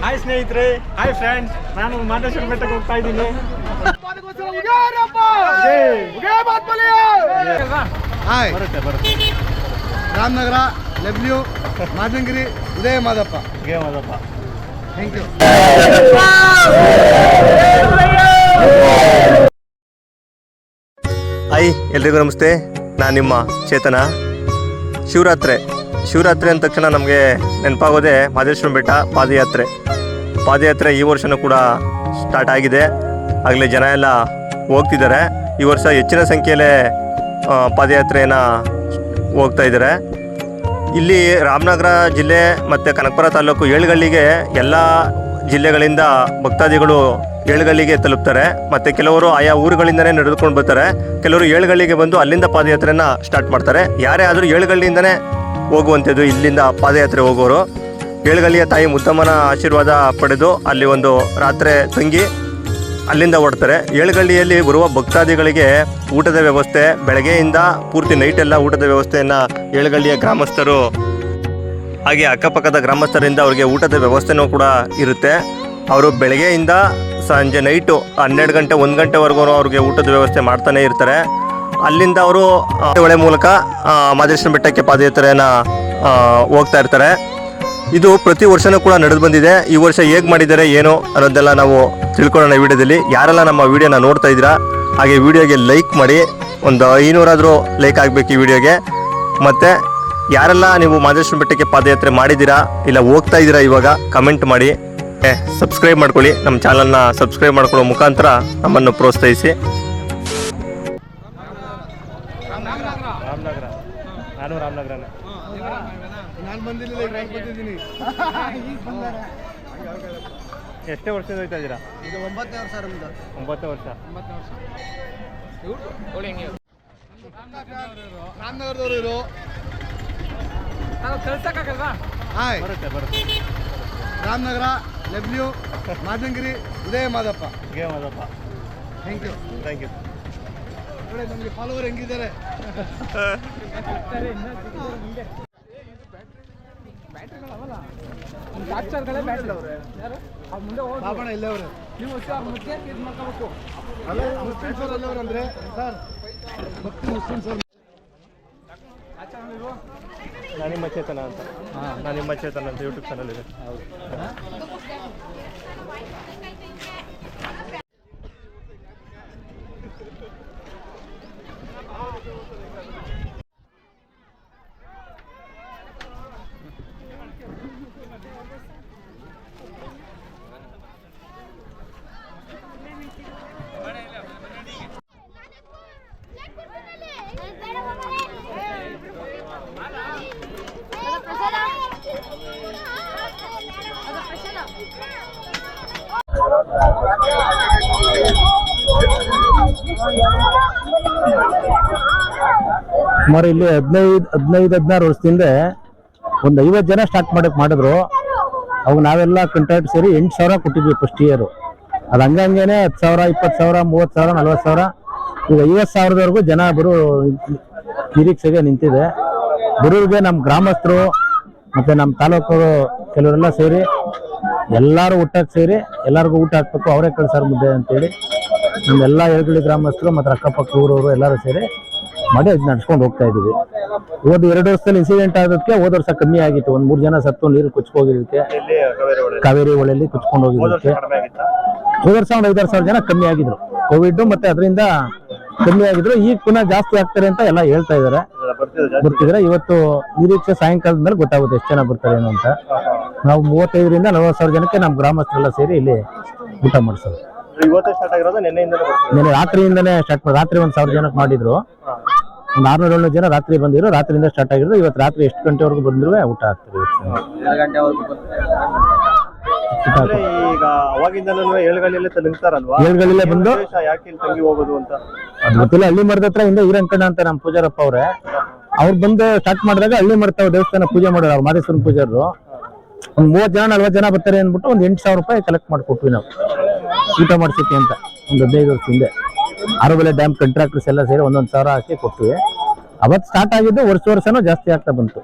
Hi ಸ್ನೇಹಿತರೆ, hi friends, ನಾನು ಮಾದೇಶ್ವರ ಬೆಟ್ಟಕ್ಕೆ ಹೋಗ್ತಾ ಇದ್ದೀನಿ. ಹಾಯ್ ಬರುತ್ತೆ ರಾಮನಗರ ಲವ್ಯೂ ಮಾದಂಗಿರಿ ಉದಯ ಮಾದಪ್ಪ ಥ್ಯಾಂಕ್ ಯು. ಹಾಯ್ ಎಲ್ರಿಗೂ ನಮಸ್ತೆ. ನಾನು ನಿಮ್ಮ ಚೇತನ. ಶಿವರಾತ್ರಿ ಅಂದ ತಕ್ಷಣ ನಮಗೆ ನೆನಪಾಗೋದೆ ಮಾದೇಶ್ವರ ಬೆಟ್ಟ ಪಾದಯಾತ್ರೆ ಈ ವರ್ಷವೂ ಕೂಡ ಸ್ಟಾರ್ಟ್ ಆಗಿದೆ. ಆಗಲೇ ಜನ ಎಲ್ಲ ಹೋಗ್ತಿದ್ದಾರೆ. ಈ ವರ್ಷ ಹೆಚ್ಚಿನ ಸಂಖ್ಯೆಯಲ್ಲೇ ಪಾದಯಾತ್ರೆಯನ್ನು ಹೋಗ್ತಾ ಇದ್ದಾರೆ. ಇಲ್ಲಿ ರಾಮನಗರ ಜಿಲ್ಲೆ ಮತ್ತು ಕನಕಪುರ ತಾಲೂಕು ಏಳುಗಲ್ಲಿಗೆ ಎಲ್ಲ ಜಿಲ್ಲೆಗಳಿಂದ ಭಕ್ತಾದಿಗಳು ಏಳುಗಲ್ಲಿಗೆ ತಲುಪ್ತಾರೆ. ಮತ್ತು ಕೆಲವರು ಆಯಾ ಊರುಗಳಿಂದನೇ ನಡೆದುಕೊಂಡು ಬರ್ತಾರೆ. ಕೆಲವರು ಏಳುಗಲ್ಲಿಗೆ ಬಂದು ಅಲ್ಲಿಂದ ಪಾದಯಾತ್ರೆಯನ್ನು ಸ್ಟಾರ್ಟ್ ಮಾಡ್ತಾರೆ. ಯಾರೇ ಆದರೂ ಏಳುಗಲ್ಲಿಂದನೇ ಹೋಗುವಂಥದ್ದು ಇಲ್ಲಿಂದ ಪಾದಯಾತ್ರೆ ಹೋಗೋರು. ಏಳುಗಲ್ಲಿಯ ತಾಯಿ ಮುದ್ದಮ್ಮನ ಆಶೀರ್ವಾದ ಪಡೆದು ಅಲ್ಲಿ ಒಂದು ರಾತ್ರಿ ತಂಗಿ ಅಲ್ಲಿಂದ ಹೊರಡ್ತಾರೆ. ಏಳುಗಲ್ಲಿಯಲ್ಲಿ ಬರುವ ಭಕ್ತಾದಿಗಳಿಗೆ ಊಟದ ವ್ಯವಸ್ಥೆ ಬೆಳಗ್ಗೆಯಿಂದ ಪೂರ್ತಿ ನೈಟೆಲ್ಲ ಊಟದ ವ್ಯವಸ್ಥೆಯನ್ನು ಏಳುಗಲ್ಲಿಯ ಗ್ರಾಮಸ್ಥರು ಹಾಗೆ ಅಕ್ಕಪಕ್ಕದ ಗ್ರಾಮಸ್ಥರಿಂದ ಅವರಿಗೆ ಊಟದ ವ್ಯವಸ್ಥೆನೂ ಕೂಡ ಇರುತ್ತೆ. ಅವರು ಬೆಳಗ್ಗೆಯಿಂದ ಸಂಜೆ ನೈಟು 12 ಗಂಟೆ 1 ಗಂಟೆವರೆಗೂ ಅವ್ರಿಗೆ ಊಟದ ವ್ಯವಸ್ಥೆ ಮಾಡ್ತಾನೆ ಇರ್ತಾರೆ. ಅಲ್ಲಿಂದ ಅವರು ಹೊಳೆ ಮೂಲಕ ಮಾದೇಶ್ವರ ಬೆಟ್ಟಕ್ಕೆ ಪಾದಯಾತ್ರೆಯನ್ನು ಹೋಗ್ತಾ ಇರ್ತಾರೆ. ಇದು ಪ್ರತಿ ವರ್ಷವೂ ಕೂಡ ನಡೆದು ಬಂದಿದೆ. ಈ ವರ್ಷ ಹೇಗೆ ಮಾಡಿದ್ದಾರೆ ಏನು ಅನ್ನೋದೆಲ್ಲ ನಾವು ತಿಳ್ಕೊಳ್ಳೋಣ ವಿಡಿಯೋದಲ್ಲಿ. ಯಾರೆಲ್ಲ ನಮ್ಮ ವಿಡಿಯೋನ ನೋಡ್ತಾ ಇದ್ದೀರಾ ಹಾಗೆ ವಿಡಿಯೋಗೆ ಲೈಕ್ ಮಾಡಿ, ಒಂದು 500 ಆದರೂ ಲೈಕ್ ಆಗಬೇಕು ಈ ವಿಡಿಯೋಗೆ. ಮತ್ತು ಯಾರೆಲ್ಲ ನೀವು ಮಾದೇಶ್ವರ ಬೆಟ್ಟಕ್ಕೆ ಪಾದಯಾತ್ರೆ ಮಾಡಿದ್ದೀರಾ ಇಲ್ಲ ಹೋಗ್ತಾ ಇದ್ದೀರಾ ಇವಾಗ ಕಮೆಂಟ್ ಮಾಡಿ. ಸಬ್ಸ್ಕ್ರೈಬ್ ಮಾಡ್ಕೊಳ್ಳಿ. ನಮ್ಮ ಚಾನಲ್ನ ಸಬ್ಸ್ಕ್ರೈಬ್ ಮಾಡ್ಕೊಳ್ಳೋ ಮುಖಾಂತರ ನಮ್ಮನ್ನು ಪ್ರೋತ್ಸಾಹಿಸಿ. ಎಷ್ಟೇ ವರ್ಷದ ಹೋಗ್ತಾ ಇದ್ದೀರಾ? ಇದು 9ನೇ ವರ್ಷ. 9 ವರ್ಷ. ರಾಮನಗರದವರು ಹಾಯ್ ಬರುತ್ತೆ ರಾಮನಗರ ಲವ್ಯೂ ಮಾದಂಗಿರಿ ಉದಯ ಮಾದಪ್ಪ ಥ್ಯಾಂಕ್ ಯು. ನೋಡಿ ನಮಗೆ ಫಾಲೋವರ್ ಹೆಂಗಿದ್ದಾರೆ. ಬಾಬಣ್ಣ ಇಲ್ಲವ್ರೆ ಮುಸ್ಲಿಮ್ಸ್ ಅವ್ರು ಎಲ್ಲವ್ರು ಅಂದ್ರೆ ಸರ್ ಭಕ್ತಿ ಮುಸ್ಲಿಮ್ಸ್ ಅವ್ರು. ನಾನು ನಿಮ್ಮ ಚೇತನ ಅಂತ ಯೂಟ್ಯೂಬ್ ಚಾನಲ್ ಇದೆ. ಸುಮಾರು ಇಲ್ಲಿ 15-16 ವರ್ಷದಿಂದ ಒಂದು 50 ಜನ ಸ್ಟಾರ್ಟ್ ಮಾಡಿದ್ರು. ಅವಾಗ ನಾವೆಲ್ಲ ಕಾಂಟ್ರಾಕ್ಟ್ ಸೇರಿ 8,000 ಕೊಟ್ಟಿದ್ವಿ ಫಸ್ಟ್ ಇಯರ್. ಅದು ಹಂಗಂಗೇನೆ 10,000, 20,000, 30,000, 40,000, ಈಗ 50,000ದವರೆಗೂ ಜನ ಬರೋ ನಿರೀಕ್ಷೆಗೆ ನಿಂತಿದೆ. ಬರೋರಿಗೆ ನಮ್ಮ ಗ್ರಾಮಸ್ಥರು ಮತ್ತೆ ನಮ್ಮ ತಾಲೂಕು ಕೆಲವರೆಲ್ಲ ಸೇರಿ ಎಲ್ಲರೂ ಊಟಕ್ಕೆ ಸೇರಿ ಎಲ್ಲರಿಗೂ ಊಟ ಹಾಕ್ಬೇಕು, ಅವರೇ ಕಳ್ಸಾರ ಮುದ್ದೆ ಅಂತೇಳಿ ನಮ್ಮೆಲ್ಲ ಏಳುಗಳ್ಳಿ ಗ್ರಾಮಸ್ಥರು ಮತ್ತು ಅಕ್ಕಪಕ್ಕ ಊರವರು ಎಲ್ಲರೂ ಸೇರಿ ಮಾಡಿ ಅದು ನಡ್ಸ್ಕೊಂಡು ಹೋಗ್ತಾ ಇದ್ದೀವಿ. ಹೋದ 2 ವರ್ಷದಲ್ಲಿ ಇನ್ಸಿಡೆಂಟ್ ಆಗೋದಕ್ಕೆ ಹೋದ ವರ್ಷ ಕಮ್ಮಿ ಆಗಿತ್ತು. 1-3 ಜನ ಸತ್ತು ನೀರು ಕುಚ್ಕೋಗಿದ್ದಕ್ಕೆ ಕಾವೇರಿ ಹೊಳೆಯಲ್ಲಿ ಕುಚ್ಕೊಂಡು ಹೋಗಿದ್ದಕ್ಕೆ ಹೋದ ವರ್ಷ ಒಂದು 5,000 ಜನ ಕಮ್ಮಿ ಆಗಿದ್ರು. ಕೋವಿಡ್ ಮತ್ತೆ ಅದರಿಂದ ಕಮ್ಮಿ ಆಗಿದ್ರು. ಈಗ ಪುನಃ ಜಾಸ್ತಿ ಆಗ್ತಾರೆ ಅಂತ ಎಲ್ಲ ಹೇಳ್ತಾ ಇದ್ದಾರೆ, ಬರ್ತಿದ್ರೆ. ಇವತ್ತು ನಿರೀಕ್ಷೆ ಸಾಯಂಕಾಲದ ಮೇಲೆ ಗೊತ್ತಾಗುತ್ತೆ ಎಷ್ಟು ಜನ ಬರ್ತಾರೆ ಏನು ಅಂತ. ನಾವು 35,000-40,000 ಜನಕ್ಕೆ ನಮ್ಮ ಗ್ರಾಮಸ್ಥರೆಲ್ಲ ಸೇರಿ ಇಲ್ಲಿ ಊಟ ಮಾಡಿಸೋದು. ನೆನ್ನೆ ರಾತ್ರಿಯಿಂದನೇ ಸ್ಟಾರ್ಟ್ ಮಾಡಿ, ರಾತ್ರಿ 1,000 ಜನಕ್ಕೆ ಮಾಡಿದ್ರು. ಒಂದು 600-700 ಜನ ರಾತ್ರಿ ಬಂದಿದ್ರು. ರಾತ್ರಿಯಿಂದ ಸ್ಟಾರ್ಟ್ ಆಗಿದ್ರು. ಇವತ್ತು ರಾತ್ರಿ ಎಷ್ಟು ಗಂಟೆವರೆಗೂ ಬಂದ್ರು ಊಟ ಆಗ್ತದೆ. ಈಗ ಅವಾಗಿಂದಲೂ ಏಳುಗಲ್ಲೇ ಬಂದು ಯಾಕೆ ತಂಗಿ ಹೋಗೋದು ಅಂತ ಅದು ಗೊತ್ತಿಲ್ಲ. ಹಳ್ಳಿ ಮರದ ಹತ್ರ ಹಿಂದೆ ಈರಂಕಣ್ಣ ಅಂತ ನಮ್ಮ ಪೂಜಾರಪ್ಪ ಅವ್ರೆ, ಅವ್ರು ಬಂದು ಸ್ಟಾರ್ಟ್ ಮಾಡಿದಾಗ ಹಳ್ಳಿ ಮರ್ತಾವ ದೇವಸ್ಥಾನ ಪೂಜೆ ಮಾಡೋರು ಅವ್ರು ಮಾದೇಶ್ವರನ ಪೂಜಾರರು. ಒಂದು 30-40 ಜನ ಬರ್ತಾರೆ ಅಂದ್ಬಿಟ್ಟು ಒಂದು 8,000 ರೂಪಾಯಿ ಕಲೆಕ್ಟ್ ಮಾಡಿಕೊಟ್ವಿ ನಾವು ಊಟ ಮಾಡ್ಸಕ್ಕೆ ಅಂತ. ಒಂದು 15 ವರ್ಷ ಹಿಂದೆ ಆರೋಬೆಲೆ ಡ್ಯಾಮ್ ಕಾಂಟ್ರಾಕ್ಟರ್ಸ್ ಎಲ್ಲ ಸೇರಿ 1,000 ಹಾಕಿ ಕೊಟ್ವಿ. ಅವತ್ತು ಸ್ಟಾರ್ಟ್ ಆಗಿದ್ದು ವರ್ಷನೂ ಜಾಸ್ತಿ ಆಗ್ತಾ ಬಂತು.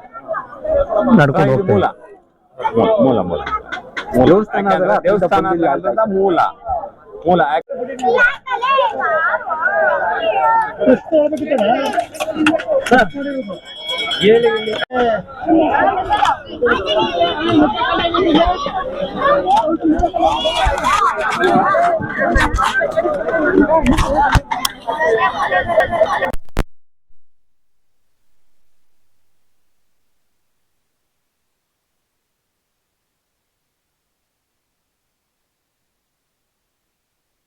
ನಡ್ಕೊಂಡು ಹೋಗ್ತೀವಿ. ದೇವಸ್ಥಾನದ ಮೂಲ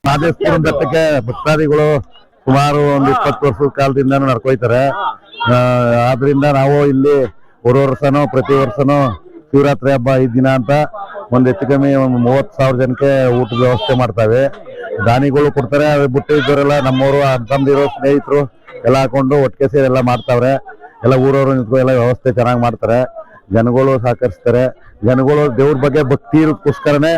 ಮಹದೇಶ್ವರನ ಬೆಟ್ಟಕ್ಕೆ ಭಕ್ತಾದಿಗಳು ಸುಮಾರು ಒಂದು 20 ವರ್ಷದ ಕಾಲದಿಂದ ನಡ್ಕೊಯ್ತಾರೆ. ಆದ್ರಿಂದ ನಾವು ಇಲ್ಲಿ ವರ್ಷನೂ ಪ್ರತಿ ವರ್ಷನೂ ಶಿವರಾತ್ರಿ ಹಬ್ಬ 5 ದಿನ ಅಂತ ಒಂದ್ ಹೆಚ್ಚು ಕಮ್ಮಿ 30,000 ಜನಕ್ಕೆ ಊಟದ ವ್ಯವಸ್ಥೆ ಮಾಡ್ತಾವೆ. ದಾನಿಗಳು ಕೊಡ್ತಾರೆ, ಬುಟ್ಟಿ ಇದ್ದವರೆಲ್ಲ ನಮ್ಮವರು ಅಂತಂದಿರೋ ಸ್ನೇಹಿತರು ಎಲ್ಲ ಹಾಕೊಂಡು ಒಟ್ಟಿಗೆ ಸೇರಿ ಎಲ್ಲ ಮಾಡ್ತಾವ್ರೆ. ಎಲ್ಲ ಊರವರು ನಿಂತ್ಕೊ ಎಲ್ಲ ವ್ಯವಸ್ಥೆ ಚೆನ್ನಾಗಿ ಮಾಡ್ತಾರೆ. ಜನಗಳು ಸಹಕರಿಸ್ತಾರೆ. ಜನಗಳು ದೇವ್ರ ಬಗ್ಗೆ ಭಕ್ತಿ ಇರೋದಕ್ಕೋಸ್ಕರನೇ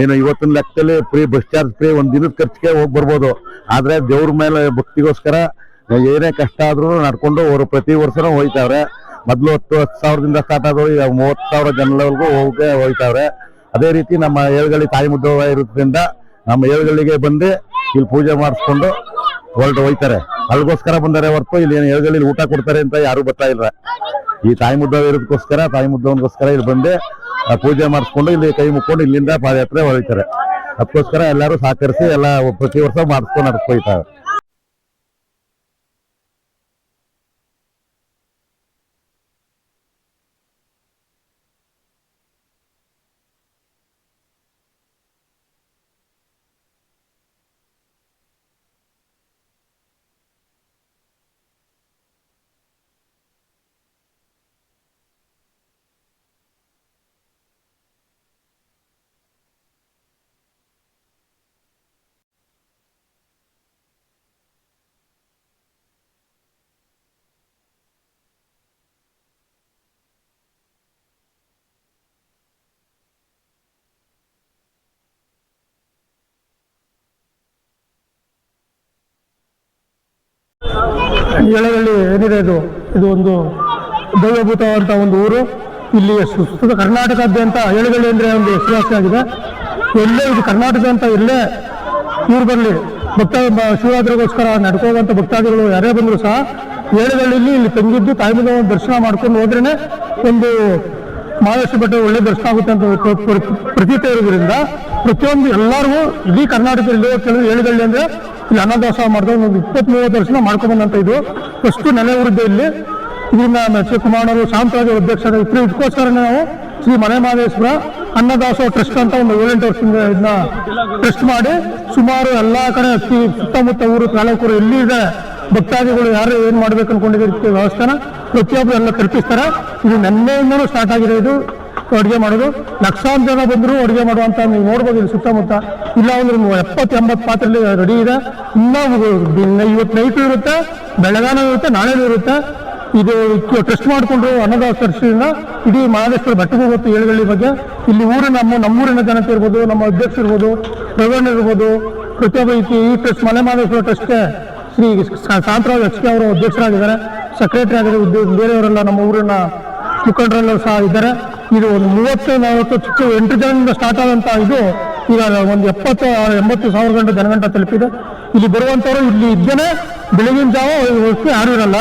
ಏನು ಇವತ್ತಿನ ಲೆಕ್ಕದಲ್ಲಿ ಫ್ರೀ ಬಸ್ ಚಾರ್ಜ್ ಫ್ರೀ ಒಂದ್ ದಿನದ ಖರ್ಚಿಗೆ ಹೋಗಿ ಬರ್ಬೋದು. ಆದ್ರೆ ದೇವ್ರ ಮೇಲೆ ಭಕ್ತಿಗೋಸ್ಕರ ಏನೇ ಕಷ್ಟ ಆದ್ರೂ ನಡ್ಕೊಂಡು ಅವರು ಪ್ರತಿ ವರ್ಷನೂ ಹೋಯ್ತಾವ್ರೆ. ಮೊದ್ಲು 10,000ದಿಂದ ಸ್ಟಾರ್ಟ್ ಆದವು, ಈಗ 30,000 ಜನವರೆಗೂ ಹೋಯ್ತಾವ್ರೆ. ಅದೇ ರೀತಿ ನಮ್ಮ ಏಳುಗಳಿ ತಾಯಿ ಮುದ್ದವ್ವ ಇರೋದ್ರಿಂದ ನಮ್ಮ ಏಳುಗಳಿಗೆ ಬಂದು ಇಲ್ಲಿ ಪೂಜೆ ಮಾಡಿಸ್ಕೊಂಡು ಹೋಯ್ತಾರೆ. ಅಲ್ಲಿಗೋಸ್ಕರ ಬಂದರೆ ಹೊರತು ಇಲ್ಲಿ ಏನು ಏಳುಗಳಲ್ಲಿ ಊಟ ಕೊಡ್ತಾರೆ ಅಂತ ಯಾರು ಬರ್ತಾ ಇಲ್ಲ. ಈ ತಾಯಿ ಮುದ್ದವ್ವ ಇರೋದಕ್ಕೋಸ್ಕರ ತಾಯಿ ಮುದ್ದವನಿಗೋಸ್ಕರ ಇಲ್ಲಿ ಬಂದು ಪೂಜೆ ಮಾಡಿಸ್ಕೊಂಡು ಇಲ್ಲಿ ಕೈ ಮುಕ್ಕೊಂಡು ಇಲ್ಲಿಂದ ಪಾದಯಾತ್ರೆ ಹೊರಡ್ತಾರೆ. ಅದಕ್ಕೋಸ್ಕರ ಎಲ್ಲರೂ ಸಹಕರಿಸಿ ಎಲ್ಲ ಪ್ರತಿ ವರ್ಷ ಮಾಡಿಸ್ಕೊಂಡು ನಡ್ಕೊಯ್ತಾರೆ. ಏಳಗಳ್ಳಿ ಏನಿದೆ ಇದು ಒಂದು ದೈವಭೂತವಂತ ಒಂದು ಊರು. ಇಲ್ಲಿ ಸುತ್ತ ಕರ್ನಾಟಕದಾದ್ಯಂತ ಏಳಗಳ್ಳಿ ಅಂದರೆ ಒಂದು ಹೆಸರುವಾಸಿಯಾಗಿದೆ. ಎಲ್ಲೇ ಇದು ಕರ್ನಾಟಕ ಅಂತ ಎಲ್ಲೇ ಊರು ಬರಲಿ ಶಿವರಾತ್ರಿಗೋಸ್ಕರ ನಡ್ಕೋಗುವಂಥ ಭಕ್ತಾದಿಗಳು ಯಾರೇ ಬಂದರೂ ಸಹ ಏಳಗಳ್ಳಿಲಿ ಇಲ್ಲಿ ತಂಗಿದ್ದು ತಾಯಿ ಮುದ್ದವ್ವ ದರ್ಶನ ಮಾಡ್ಕೊಂಡು ಹೋದ್ರೇನೆ ಒಂದು ಮಹದೇಶ್ವರ ಬೆಟ್ಟ ಒಳ್ಳೆ ದರ್ಶನ ಆಗುತ್ತೆ ಅಂತ ಪ್ರತೀತಿ ಇರೋದ್ರಿಂದ ಪ್ರತಿಯೊಂದು ಎಲ್ಲರಿಗೂ ಇಡೀ ಕರ್ನಾಟಕದಲ್ಲಿ ಕೆಲವು ಏಳುಗಳ್ಳಿ ಅಂದರೆ ಇಲ್ಲಿ ಅನ್ನದಾಸೋಹ ಮಾಡಿದ್ರೆ ಒಂದು 20-30 ವರ್ಷ ಮಾಡ್ಕೊಂಬಂದಂತ ಇದು ಫಸ್ಟ್ ನೆಲೆ ಊರಿದ್ದೆ ಇಲ್ಲಿ. ಇದರಿಂದ ಶಿವಕುಮಾರರು ಶಾಂತರಾಜ ಅಧ್ಯಕ್ಷರ ಇದಕ್ಕೋಸ್ಕರ ನಾವು ಶ್ರೀ ಮನೆ ಮಹದೇಶ್ವರ ಅನ್ನದಾಸೋಹ ಟ್ರಸ್ಟ್ ಅಂತ ಒಂದು 7-8 ವರ್ಷದಿಂದ ಇದನ್ನ ಟ್ರಸ್ಟ್ ಮಾಡಿ ಸುಮಾರು ಎಲ್ಲ ಕಡೆ ಸುತ್ತಮುತ್ತ ಊರು ತಾಲೂಕೂರು ಎಲ್ಲಿ ಇದೆ ಭಕ್ತಾದಿಗಳು ಯಾರು ಏನು ಮಾಡ್ಬೇಕು ಅನ್ಕೊಂಡಿದ್ದಕ್ಕೆ ವ್ಯವಸ್ಥೆನ ಪ್ರತಿಯೊಬ್ಬರು ಎಲ್ಲ ಕಲ್ಪಿಸ್ತಾರೆ. ಇದು ನೆನ್ನೆಯಿಂದಲೂ ಸ್ಟಾರ್ಟ್ ಆಗಿದೆ. ಇದು ಅಡುಗೆ ಮಾಡೋದು ಲಕ್ಷಾಂತರ ಜನ ಬಂದರೂ ಅಡುಗೆ ಮಾಡುವಂತ ನೀವು ನೋಡ್ಬೋದು. ಇಲ್ಲಿ ಸುತ್ತಮುತ್ತ ಇಲ್ಲ ಅಂದ್ರೆ 70-80 ಪಾತ್ರೆಯಲ್ಲಿ ರೆಡಿ ಇದೆ. ಇನ್ನೂ ಇವತ್ತು ನೈಟು ಇರುತ್ತೆ, ಬೆಳಗಾನ ಇರುತ್ತೆ, ನಾಳೆನೂ ಇರುತ್ತೆ. ಇದು ಟ್ರಸ್ಟ್ ಮಾಡಿಕೊಂಡು ಅನ್ನದಾಸೋಹದಿಂದ ಇಡೀ ಮಹದೇಶ್ವರ ಬೆಟ್ಟಕ್ಕೆ ಹೋಗುತ್ತೆ ಏಳುಗಳ್ಳಿ ಬಗ್ಗೆ. ಇಲ್ಲಿ ನಮ್ಮೂರಿನ ಜನತೆ ಇರ್ಬೋದು, ನಮ್ಮ ಅಧ್ಯಕ್ಷ ಇರ್ಬೋದು, ಪ್ರವೀಣ್ ಇರ್ಬೋದು, ಪ್ರತಿಯೊಬ್ಬ ಈ ಟ್ರಸ್ಟ್ ಮನೆ ಮಹದೇಶ್ವರ ಟ್ರಸ್ಟ್ಗೆ ಶ್ರೀ ಶಾಂತರಾಜ್ HK ಅವರು ಅಧ್ಯಕ್ಷರಾಗಿದ್ದಾರೆ, ಸೆಕ್ರೆಟರಿ ಆಗಿದ್ದಾರೆ. ಬೇರೆಯವರೆಲ್ಲ ನಮ್ಮ ಊರಿನ ಮುಖಂಡರೆಲ್ಲರೂ ಸಹ ಇದ್ದಾರೆ. ಇದು ಒಂದು 30-40 ಜನರಿಂದ ಸ್ಟಾರ್ಟ್ ಆದಂಥ ಇದು ಈಗ ಒಂದು 70-80 ಸಾವಿರ ಜನಗಂಟ ತಲುಪಿದೆ. ಇಲ್ಲಿ ಬರುವಂಥವ್ರು ಇಲ್ಲಿ ಇದ್ದೇನೆ ಬೆಳಗಿನ ಜಾವ ಹೊತ್ತು ಯಾರು ಇರಲ್ಲ.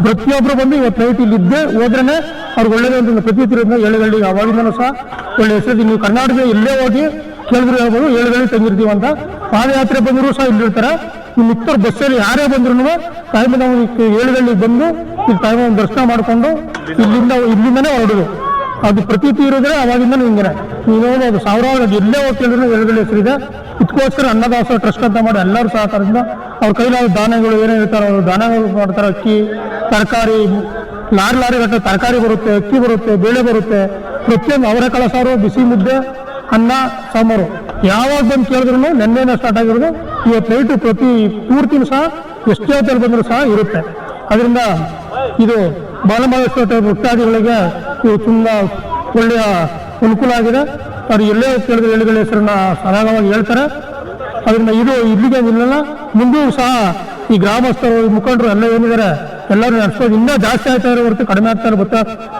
ಪ್ರತಿಯೊಬ್ಬರು ಬಂದು ಇವತ್ತು ನೈಟ್ ಇಲ್ಲಿ ಇದ್ದೇ ಹೋದ್ರೇನೆ ಅವ್ರಿಗೆ ಒಳ್ಳೆಯದೇ ಒಂದು ಪ್ರತೀತಿ ಇರೋದ್ರಿಂದ ಏಳುಗಳ್ಳಿಗೆ ಅವಾಗಿಂದನೂ ಸಹ ಒಳ್ಳೆ ಹೆಸರು. ನೀವು ಕರ್ನಾಟಕ ಎಲ್ಲೇ ಹೋಗಿ ಕೇಳಿದ್ರು ಹೇಳ್ಬೋದು ಏಳುಗಳ್ಳಿ ತಂಗಿರ್ತೀವಿ ಅಂತ. ಪಾದಯಾತ್ರೆ ಬಂದರೂ ಸಹ ಇಲ್ಲಿರ್ತಾರೆ. ಇಲ್ಲಿ ಇತ್ತರು ಬಸ್ಸಲ್ಲಿ ಯಾರೇ ಬಂದ್ರು ತಾಯಿ ಮುದ್ದವ್ವ ಏಳುಗಳ್ಳಿಗೆ ಬಂದು ಇಲ್ಲಿ ತಾಯಿ ಮುದ್ದವ್ವ ದರ್ಶನ ಮಾಡಿಕೊಂಡು ಇಲ್ಲಿಂದನೇ ಹೊರಡುದು. ಅದು ಪ್ರತೀತಿ ಇರೋದ್ರೆ ಅವಾಗಿಂದ ಹಿಂಗೆ ನೀವು ನೋಡೋದು ಸಾವಿರಾರು ಎಲ್ಲೇ ಹೋಗಿ ಕೇಳಿದ್ರು ಏಳುಗಳ್ಳಿ ಹೆಸರಿದೆ. ಇದಕ್ಕೋಸ್ಕರ ಅನ್ನದಾಸೋಹ ಟ್ರಸ್ಟ್ ಅಂತ ಮಾಡಿ ಎಲ್ಲರೂ ಸಹಕಾರದಿಂದ ಅವ್ರ ಕೈಲಾದ ದಾನಗಳು ಏನೇ ಇರ್ತಾರೋ ಅವರು ದಾನಗಳು ಮಾಡ್ತಾರೆ. ಅಕ್ಕಿ, ತರಕಾರಿ, ಲಾರಿ ಗಟ್ಟೆ ತರಕಾರಿ ಬರುತ್ತೆ, ಅಕ್ಕಿ ಬರುತ್ತೆ, ಬೇಳೆ ಬರುತ್ತೆ, ಪ್ರತಿಯೊಂದು ಅವರೆಕಾಳು ಸಾರು, ಬಿಸಿ ಮುದ್ದೆ, ಅನ್ನ, ಸಾಂಬಾರು ಯಾವಾಗ ಬಂದು ಕೇಳಿದ್ರು ನೆನ್ನೆನ ಸ್ಟಾರ್ಟ್ ಆಗಿರೋದು. ಇವತ್ತು ನೈಟು ಪ್ರತಿ ಪೂರ್ತಿನೂ ಸಹ ಎಷ್ಟೇ ಹೊತ್ತಲ್ಲಿ ಬಂದರೂ ಸಹ ಇರುತ್ತೆ. ಅದರಿಂದ ಇದು ಬಾಲಮಹೇಶ್ವರ ಭಕ್ತಾದಿಗಳಿಗೆ ಇದು ತುಂಬ ಒಳ್ಳೆಯ ಅನುಕೂಲ ಆಗಿದೆ. ಅವ್ರು ಎಲ್ಲೇ ಕೇಳಿದ್ರೆ ಏಳುಗಳ್ಳಿ ಹೆಸರನ್ನ ಸರಾಗವಾಗಿ ಹೇಳ್ತಾರೆ. ಅದರಿಂದ ಇದು ಇಲ್ಲಿಗೆ ನಿಲ್ಲಲ್ಲ. ಮುಂದೂ ಸಹ ಈ ಗ್ರಾಮಸ್ಥರು, ಮುಖಂಡರು ಎಲ್ಲ ಏನಿದ್ದಾರೆ ಎಲ್ಲರೂ ನಡೆಸೋದು ಇನ್ನೂ ಜಾಸ್ತಿ ಆಗ್ತಾ ಇರೋ ಹೊರತು ಕಡಿಮೆ ಆಗ್ತಾರೆ.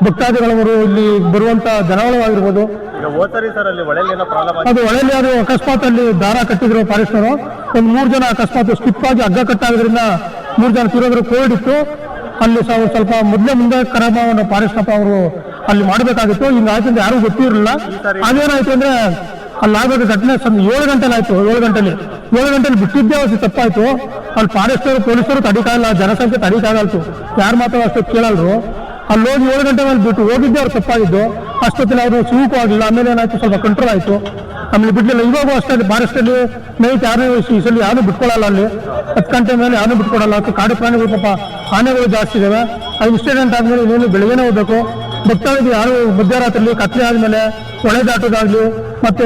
ಭಕ್ತಾದಿಗಳವರು ಇಲ್ಲಿ ಬರುವಂತ ಜನಗಳಾಗಿರ್ಬೋದು. ಅದು ಹೊಳೆಯಲ್ಲಿ ಅದು ಅಕಸ್ಮಾತ್ ಅಲ್ಲಿ ದಾರ ಕಟ್ಟಿದ್ರು ಫಾರೆಸ್ಟ್ನವರು. ಒಂದು 3 ಜನ ಅಕಸ್ಮಾತ್ ಸ್ಕಿಪ್ ಆಗಿ ಹಗ್ಗ ಕಟ್ಟಾಗೋದ್ರಿಂದ 3 ಜನ ತೀರೋದ್ರ ಕೋವಿಡ್ ಇತ್ತು. ಅಲ್ಲಿ ಸ್ವಲ್ಪ ಮುಂದೆ ಕ್ರಮವನ್ನು ಫಾರೆಸ್ಟ್ನಪ್ಪ ಅವರು ಅಲ್ಲಿ ಮಾಡಬೇಕಾಗಿತ್ತು. ಹಿಂಗಾಯ್ತು ಯಾರೂ ಗೊತ್ತಿರಲಿಲ್ಲ. ಅದೇನಾಯ್ತು ಅಂದ್ರೆ ಅಲ್ಲಿ ಆಗಬೇಕು ಘಟನೆ 7 ಗಂಟೆಲಿ ಆಯ್ತು. 7 ಗಂಟೆಲಿ ಬಿಟ್ಟಿದ್ದೇ ಅವತ್ತು ತಪ್ಪಾಯ್ತು. ಅಲ್ಲಿ ಫಾರೆಸ್ಟರು ಪೊಲೀಸರು ತಡಿಕಾಗಲ್ಲ, ಜನಸಂಖ್ಯೆ ತಡಿಕಾಗಲ್ತು, ಯಾರು ಮಾತ್ರ ಅಷ್ಟು ಕೇಳಲ್ರು. ಅಲ್ಲಿ ಹೋಗಿ 7 ಗಂಟೆ ಮೇಲೆ ಬಿಟ್ಟು ಹೋಗಿದ್ದೆ ಅವ್ರು ತಪ್ಪಾಗಿದ್ದು. ಅಷ್ಟೊತ್ತಿನ ಅವರು ಸ್ವೀಪು ಆಗಲಿಲ್ಲ. ಆಮೇಲೆ ಏನಾಯ್ತು, ಸ್ವಲ್ಪ ಕಂಟ್ರೋಲ್ ಆಯಿತು, ಆಮೇಲೆ ಬಿಡ್ಲಿಲ್ಲ. ಇವಾಗೂ ಅಷ್ಟೇ ಫಾರೆಸ್ಟಲ್ಲಿ ನೈಟ್ ಯಾರು ಈ ಸಲ ಯಾರು ಬಿಟ್ಕೊಳ್ಳಲ್ಲ. ಅಲ್ಲಿ 10 ಗಂಟೆ ಮೇಲೆ ಯಾರು ಬಿಟ್ಕೊಡಲ್ಲ. ಕಾಡು ಪ್ರಾಣಿಗಳು ಪಾಪ ಆನೆಗಳು ಜಾಸ್ತಿ ಇದಾವೆ. ಅದು ಇನ್ಸಿಡೆಂಟ್ ಆದಮೇಲೆ ಇನ್ನೇನು ಬೆಳಗ್ಗೆನೇ ಹೋಗ್ಬೇಕು. ಭಕ್ತಾದಿಗಳು ಯಾರು ಮಧ್ಯರಾತ್ರಿ ಕತ್ಲೆ ಆದಮೇಲೆ ಹೊಳೆ ದಾಟೋದಾಗ್ಲಿ ಮತ್ತೆ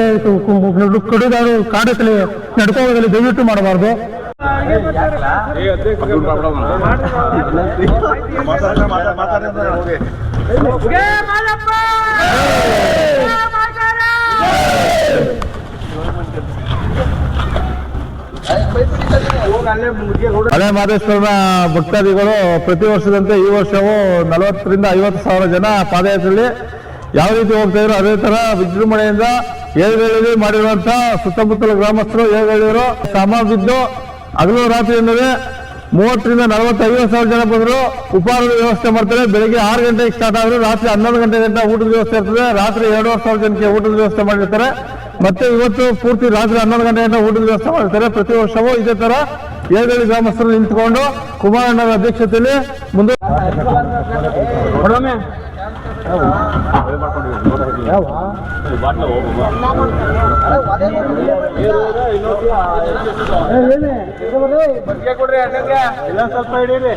ಕಡುದಾಡು ಕಾಡಲ್ಲಿ ನಡ್ಕೋದಾಗಲಿ ದಯವಿಟ್ಟು ಮಾಡಬಾರ್ದು. ಹಳೆ ಮಹದೇಶ್ವರನ ಭಕ್ತಾದಿಗಳು ಪ್ರತಿ ವರ್ಷದಂತೆ ಈ ವರ್ಷವೂ 40,000 ರಿಂದ 50,000 ಜನ ಪಾದಯಾತ್ರೆಯಲ್ಲಿ ಯಾವ ರೀತಿ ಹೋಗ್ತಾ ಇದ್ರು ಅದೇ ತರ ವಿಜೃಂಭಣೆಯಿಂದ ಏಳುಗಳ್ಳಿ ಮಾಡಿರುವಂತಹ ಸುತ್ತಮುತ್ತಲ ಗ್ರಾಮಸ್ಥರು ಏಳುಗಳ್ಳಿಯವರು ಶ್ರಮ ಬಿದ್ದು ಹಗಲು ರಾತ್ರಿ ಎಂದರೆ 30,000 ರಿಂದ 40,000-50,000 ಜನ ಬಂದರು. ಉಪಹಾರದ ವ್ಯವಸ್ಥೆ ಮಾಡ್ತಾರೆ. ಬೆಳಿಗ್ಗೆ 6 ಗಂಟೆಗೆ ಸ್ಟಾರ್ಟ್ ಆದ್ರೆ ರಾತ್ರಿ 11 ಗಂಟೆ ಗಂಟ ಊಟದ ವ್ಯವಸ್ಥೆ ಇರ್ತದೆ. ರಾತ್ರಿ 2,500 ಜನಕ್ಕೆ ಊಟದ ವ್ಯವಸ್ಥೆ ಮಾಡಿರ್ತಾರೆ. ಮತ್ತೆ ಇವತ್ತು ಪೂರ್ತಿ ರಾತ್ರಿ 11 ಗಂಟೆ ಗಂಟ ಊಟದ ವ್ಯವಸ್ಥೆ ಮಾಡಿರ್ತಾರೆ. ಪ್ರತಿ ವರ್ಷವೂ ಇದೇ ತರ ಏಳುಗಳ್ಳಿ ಗ್ರಾಮಸ್ಥರು ನಿಂತ್ಕೊಂಡು ಕುಮಾರಣ್ಣರ ಅಧ್ಯಕ್ಷತೆಯಲ್ಲಿ ಮುಂದೆ ಸ್ವಲ್ಪ ಹಿಡೀರಿ.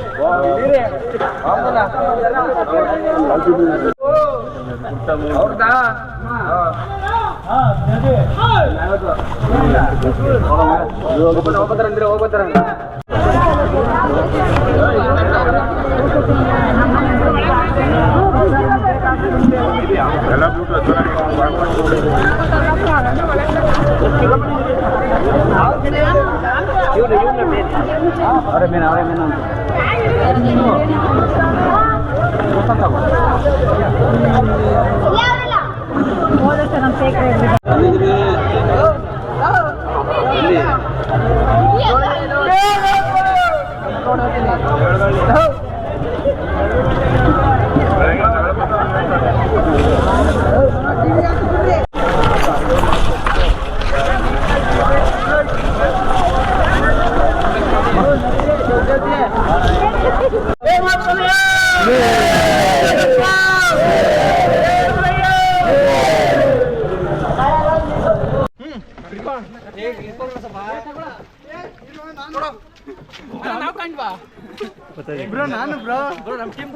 ಬ್ರೋ ನಾನು ಬ್ರೋ ನಮ್ಮ ಟೀಮ್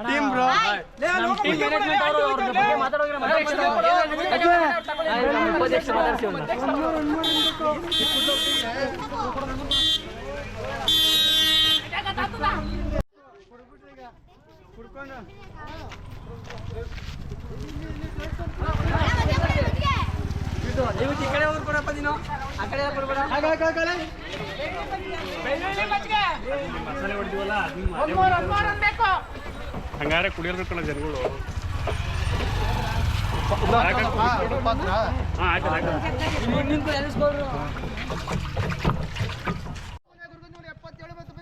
ಟೀಮ್ ಬ್ರೋ ನಮ್ಮ ಟೀಮ್ ಮ್ಯಾನೇಜ್ಮೆಂಟ್ ಅವರು ಅವ್ರ ಬಗ್ಗೆ ಮಾತಾಡೋಗಿರ ಉಪಾಧ್ಯಕ್ಷ ಮಾತಾಡ್ಸಿ ನೀವು ಈ ಕಡೆ ಹೋಗಿ ಕೊಡಪ್ಪ ನೀನು ಆ ಕಡೆ ಬರ್ಬೇಡ ಹಂಗಾರೆ ಕುಡಿಯರ್ಬೇಕಲ್ಲ ಜನಗಳು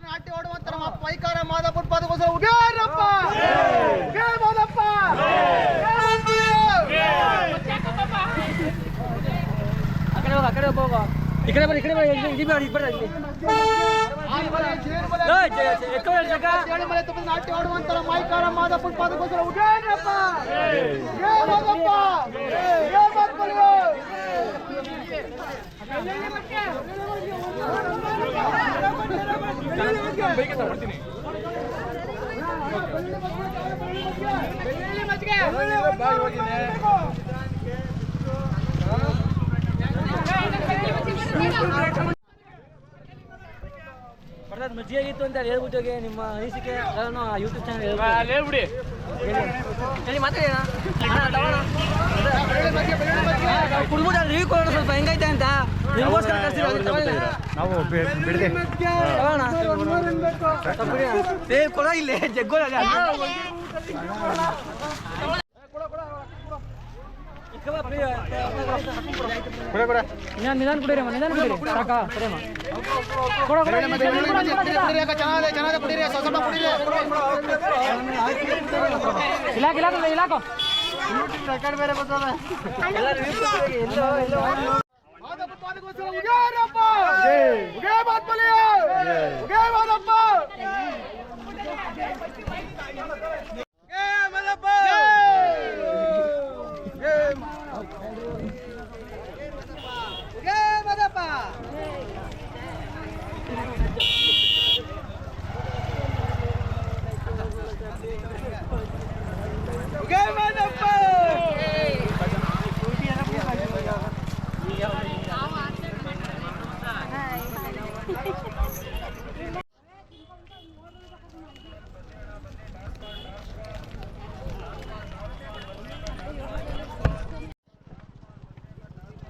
ನಾಟ್ಯ ಓಡುವಂತ ನಮ್ಮ ಪೈಕಾರ ಮಾದಪ್ಪ ಪಾದಗೋಸ್ಕರ ಉಗ್ಯಾರಪ್ಪ ಜೈ ಮಾದಪ್ಪ ಆ ಕಡೆ ಹೋಗ ಈ ಕಡೆ ಬರಿ ಇಲ್ಲಿ ಬೇಡ ಇಲ್ಲಿ ಬರ್ರಿ ನಾಟ್ಯ ಓಡುವಂತ ಮೈಕಾರ ಮಾದಪ್ಪ ಪಾದಗೋಸ್ಕರ ಉಗ್ಯಾರಪ್ಪ ಜೈ ಮಾದಪ್ಪ ಜೈ ಮಾದಪ್ಪ ಮಜ್ಜಿಗೆ ಆಗಿತ್ತು ಅಂತ ಹೇಳ್ಬಿಟ್ಟು ನಿಮ್ಮ ಅನಿಸಿಕೆ ಯೂಟ್ಯೂಬ್ ಚಾನಲ್ ಹೇಳ್ಬಿಡಿ ಮಾತಾಡಿ ಕುಡ್ಬಿಟ್ಟು ರಿವ್ಯೂ ಕೊಡೋಣ ಸ್ವಲ್ಪ ಹೆಂಗೈತೆ ಅಂತ ನಾವು ಬಿಡದೆ ಕೊಡ ಇಲ್ಲೇ ಜಗ್ಗೋಳ ನಿಧಾನ ಕುಡೀರಿ ನಿಧಾನ ಕುಡೀರಿ ಸಾಕ ಸರಿಯಮ್ಮ ಕೊಡ ಇಲಾಖ ಇಲಾಖ ಇಲಾಖ ರೆಕಾರ್ಡ್ ಬೇರೆ ಬರ್ತದೆ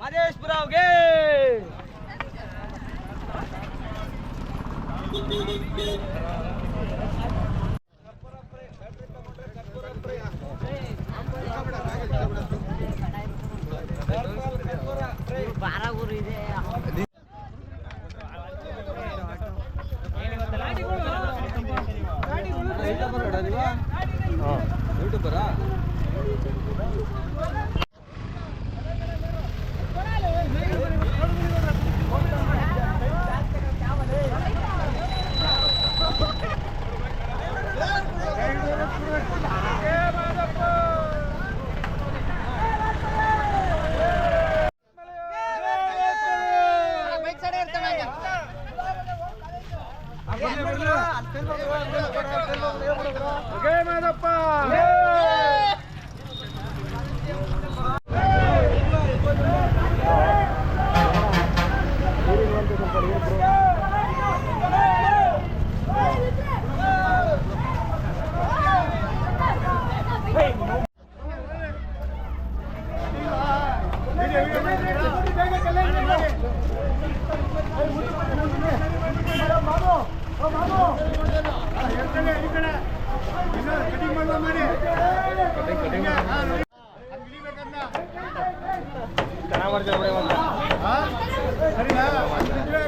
ಮಹದೇಶ್ಪುರವ್ಗೆ ಬಾರಾಗೂರು ಇದೆ ಯೂಟ್ಯೂಬರಾ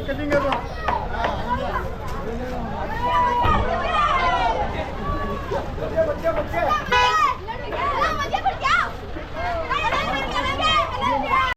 ಕಟಿಂಗ್